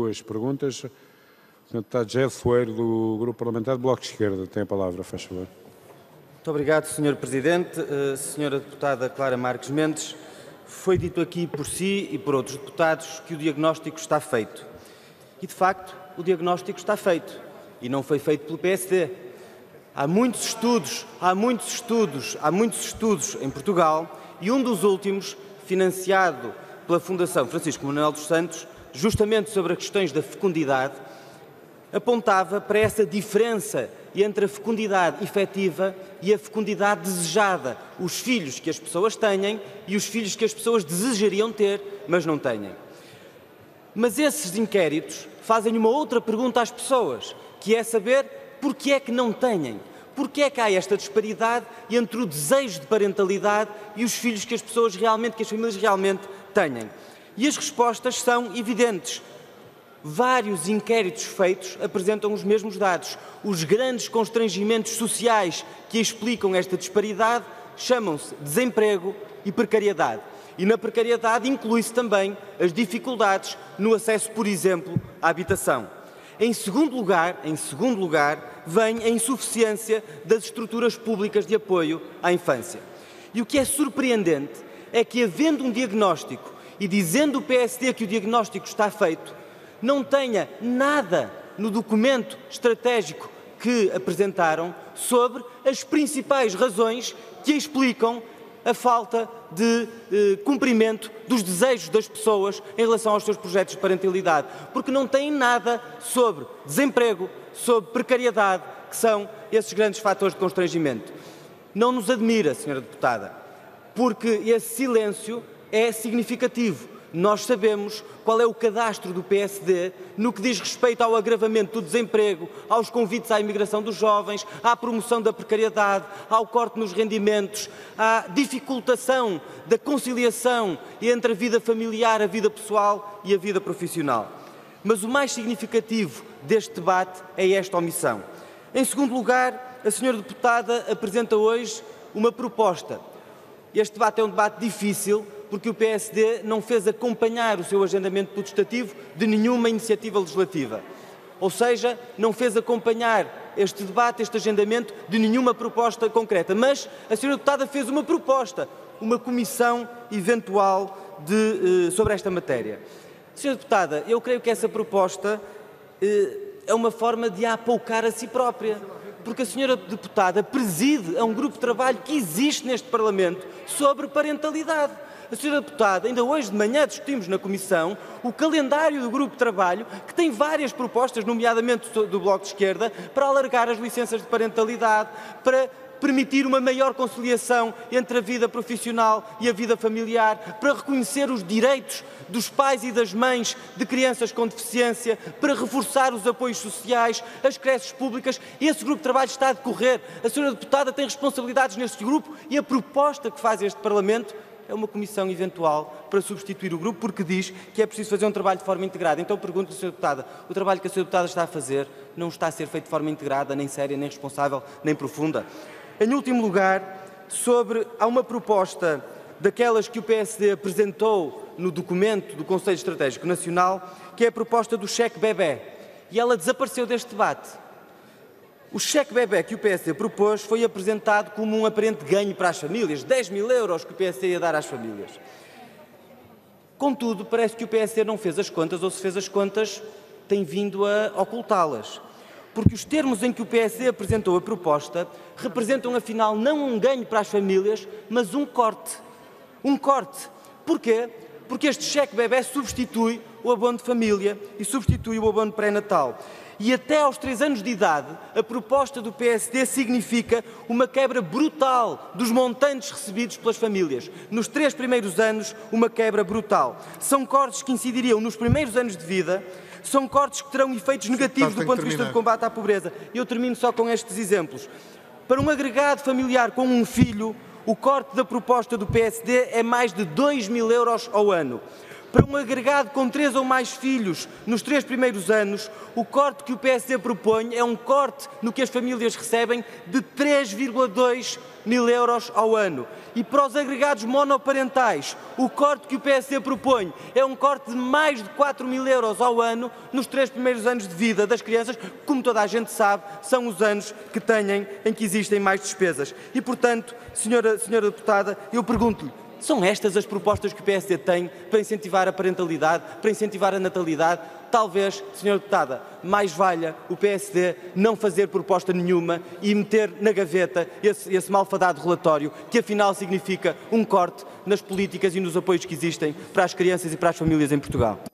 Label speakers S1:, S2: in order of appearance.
S1: Duas perguntas. O deputado José Foeiro, do Grupo Parlamentar do Bloco de Esquerda, tem a palavra, faz favor.
S2: Muito obrigado, Sr. Presidente. Senhora Deputada Clara Marques Mendes, foi dito aqui por si e por outros deputados que o diagnóstico está feito. E, de facto, o diagnóstico está feito. E não foi feito pelo PSD. Há muitos estudos em Portugal e um dos últimos, financiado pela Fundação Francisco Manuel dos Santos, justamente sobre as questões da fecundidade, apontava para essa diferença entre a fecundidade efetiva e a fecundidade desejada. Os filhos que as pessoas têm e os filhos que as pessoas desejariam ter, mas não têm. Mas esses inquéritos fazem uma outra pergunta às pessoas, que é saber porquê é que não têm. Porquê é que há esta disparidade entre o desejo de parentalidade e os filhos que as pessoas realmente, que as famílias realmente têm? E as respostas são evidentes. Vários inquéritos feitos apresentam os mesmos dados. Os grandes constrangimentos sociais que explicam esta disparidade chamam-se desemprego e precariedade. E na precariedade inclui-se também as dificuldades no acesso, por exemplo, à habitação. Em segundo lugar, vem a insuficiência das estruturas públicas de apoio à infância. E o que é surpreendente é que, havendo um diagnóstico e dizendo o PSD que o diagnóstico está feito, não tenha nada no documento estratégico que apresentaram sobre as principais razões que explicam a falta de cumprimento dos desejos das pessoas em relação aos seus projetos de parentalidade, porque não têm nada sobre desemprego, sobre precariedade, que são esses grandes fatores de constrangimento. Não nos admira, Sra. Deputada, porque esse silêncio é significativo. Nós sabemos qual é o cadastro do PSD no que diz respeito ao agravamento do desemprego, aos convites à imigração dos jovens, à promoção da precariedade, ao corte nos rendimentos, à dificultação da conciliação entre a vida familiar, a vida pessoal e a vida profissional. Mas o mais significativo deste debate é esta omissão. Em segundo lugar, a Sra. Deputada apresenta hoje uma proposta. Este debate é um debate difícil, porque o PSD não fez acompanhar o seu agendamento putestativo de nenhuma iniciativa legislativa. Ou seja, não fez acompanhar este debate, este agendamento, de nenhuma proposta concreta. Mas a Sra. Deputada fez uma proposta, uma comissão eventual sobre esta matéria. Sra. Deputada, eu creio que essa proposta é uma forma de a apoucar a si própria, porque a Sra. Deputada preside a um grupo de trabalho que existe neste Parlamento sobre parentalidade. A Sra. Deputada, ainda hoje de manhã discutimos na Comissão o calendário do grupo de trabalho, que tem várias propostas, nomeadamente do Bloco de Esquerda, para alargar as licenças de parentalidade, para permitir uma maior conciliação entre a vida profissional e a vida familiar, para reconhecer os direitos dos pais e das mães de crianças com deficiência, para reforçar os apoios sociais, as creches públicas. Esse grupo de trabalho está a decorrer. A Sra. Deputada tem responsabilidades neste grupo e a proposta que faz este Parlamento é uma comissão eventual para substituir o grupo, porque diz que é preciso fazer um trabalho de forma integrada. Então pergunto-lhe, Sra. Deputada, o trabalho que a Sra. Deputada está a fazer não está a ser feito de forma integrada, nem séria, nem responsável, nem profunda? Em último lugar, há uma proposta daquelas que o PSD apresentou no documento do Conselho Estratégico Nacional, que é a proposta do cheque bebé, e ela desapareceu deste debate. O cheque bebé que o PSD propôs foi apresentado como um aparente ganho para as famílias, 10 mil euros que o PSD ia dar às famílias. Contudo, parece que o PSD não fez as contas, ou se fez as contas, tem vindo a ocultá-las. Porque os termos em que o PSD apresentou a proposta representam, afinal, não um ganho para as famílias, mas um corte. Um corte. Porquê? Porque este cheque bebé substitui o abono de família e substitui o abono pré-natal. E até aos 3 anos de idade, a proposta do PSD significa uma quebra brutal dos montantes recebidos pelas famílias. Nos 3 primeiros anos, uma quebra brutal. São cortes que incidiriam nos primeiros anos de vida, são cortes que terão efeitos negativos do ponto de vista do combate à pobreza. Eu termino só com estes exemplos. Para um agregado familiar com um filho, o corte da proposta do PSD é mais de 2 mil euros ao ano. Para um agregado com 3 ou mais filhos nos 3 primeiros anos, o corte que o PSD propõe é um corte no que as famílias recebem de 3,2 mil euros ao ano. E para os agregados monoparentais, o corte que o PSD propõe é um corte de mais de 4 mil euros ao ano nos 3 primeiros anos de vida das crianças, que, como toda a gente sabe, são os anos em que existem mais despesas. E, portanto, senhora deputada, eu pergunto-lhe, são estas as propostas que o PSD tem para incentivar a parentalidade, para incentivar a natalidade? Talvez, senhora deputada, mais valha o PSD não fazer proposta nenhuma e meter na gaveta esse malfadado relatório, que afinal significa um corte nas políticas e nos apoios que existem para as crianças e para as famílias em Portugal.